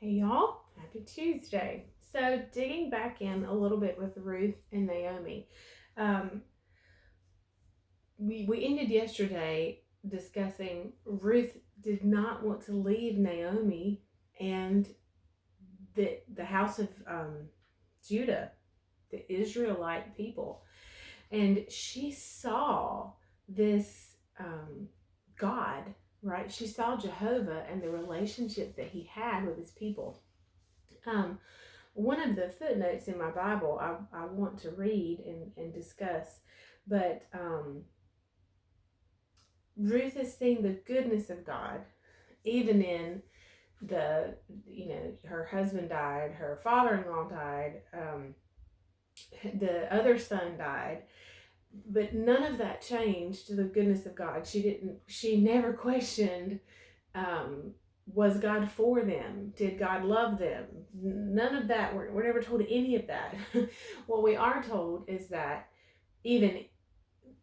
Hey y'all, happy Tuesday. So, digging back in a little bit with Ruth and Naomi, um, we ended yesterday discussing Ruth did not want to leave Naomi and the house of Judah, the Israelite people, and she saw this God, right? She saw Jehovah and the relationship that he had with his people. Um, One of the footnotes in my Bible I want to read and discuss, but Ruth has seen the goodness of God, even in her husband died, her father-in-law died, the other son died, but none of that changed the goodness of God. She never questioned, um, was God for them? Did God love them? None of that. We're never told any of that. What we are told is that even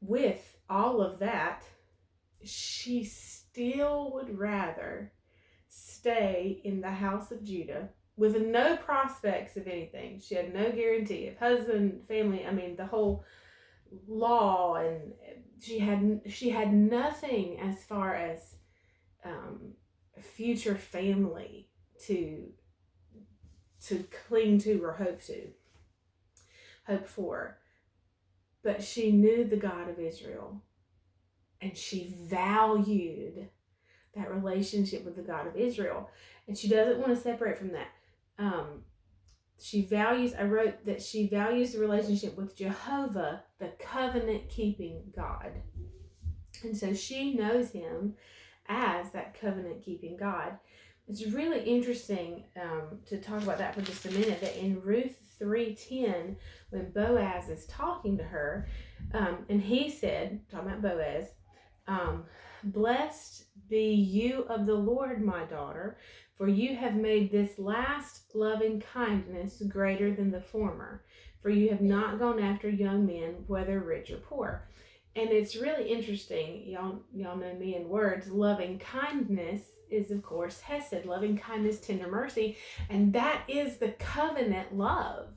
with all of that, she still would rather stay in the house of Judah with no prospects of anything. She had no guarantee of husband, family. I mean, the whole law, and she had nothing as far as future family to cling to or hope for. But she knew the God of Israel, and she valued that relationship with the God of Israel, and she doesn't want to separate from that. I wrote that she values the relationship with Jehovah, the covenant keeping God. And so she knows him as that covenant keeping God. It's really interesting to talk about that for just a minute, that in Ruth 3:10, when Boaz is talking to her, and he said, talking about Boaz, blessed be you of the Lord, my daughter, for you have made this last loving kindness greater than the former, for you have not gone after young men, whether rich or poor. And it's really interesting. Y'all know me in words. Loving kindness is, of course, hesed. Loving kindness, tender mercy. And that is the covenant love.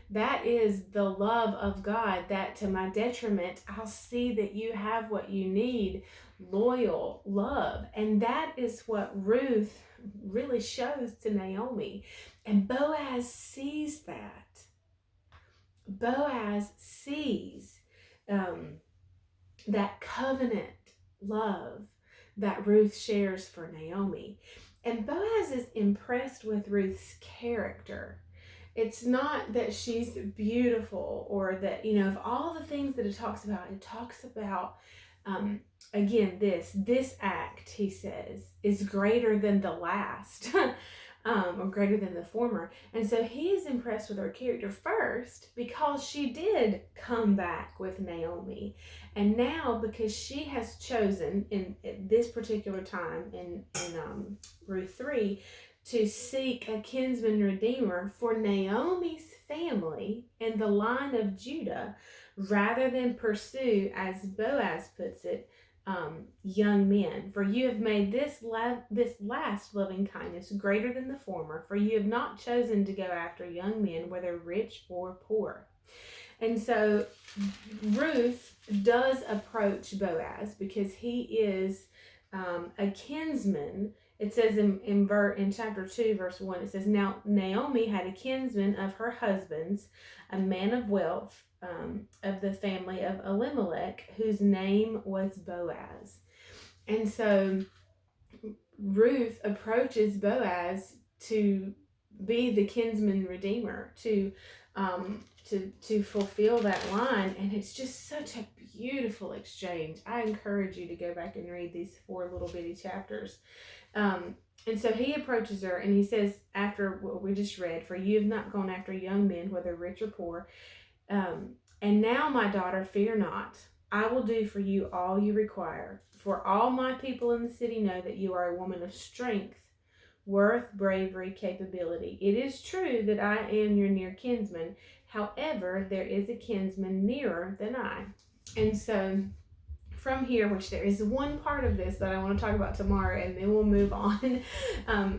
That is the love of God, that to my detriment, I'll see that you have what you need. Loyal love. And that is what Ruth really shows to Naomi. And Boaz sees that. Boaz sees that covenant love that Ruth shares for Naomi. And Boaz is impressed with Ruth's character. It's not that she's beautiful, or that, of all the things that it talks about, again, this act, he says, is greater than the last. Or greater than the former. And so he is impressed with her character first because she did come back with Naomi. And now, because she has chosen at this particular time in Ruth 3 to seek a kinsman redeemer for Naomi's family and the line of Judah, rather than pursue, as Boaz puts it, young men. For you have made this last loving kindness greater than the former, for you have not chosen to go after young men, whether rich or poor. And so Ruth does approach Boaz because he is a kinsman. It says in chapter 2, verse 1, it says, now Naomi had a kinsman of her husband's, a man of wealth, of the family of Elimelech, whose name was Boaz. And so Ruth approaches Boaz to be the kinsman redeemer, to fulfill that line. And it's just such a beautiful exchange. I encourage you to go back and read these 4 little bitty chapters. And so he approaches her and he says, after what we just read, for you have not gone after young men, whether rich or poor. And now, my daughter, fear not. I will do for you all you require. For all my people in the city know that you are a woman of strength, worth, bravery, capability. It is true that I am your near kinsman. However, there is a kinsman nearer than I. And so from here, which there is one part of this that I want to talk about tomorrow, and then we'll move on.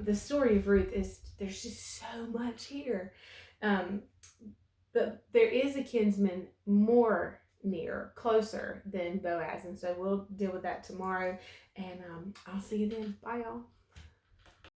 The story of Ruth is, there's just so much here. But there is a kinsman more near, closer than Boaz. And so we'll deal with that tomorrow. And I'll see you then. Bye, y'all.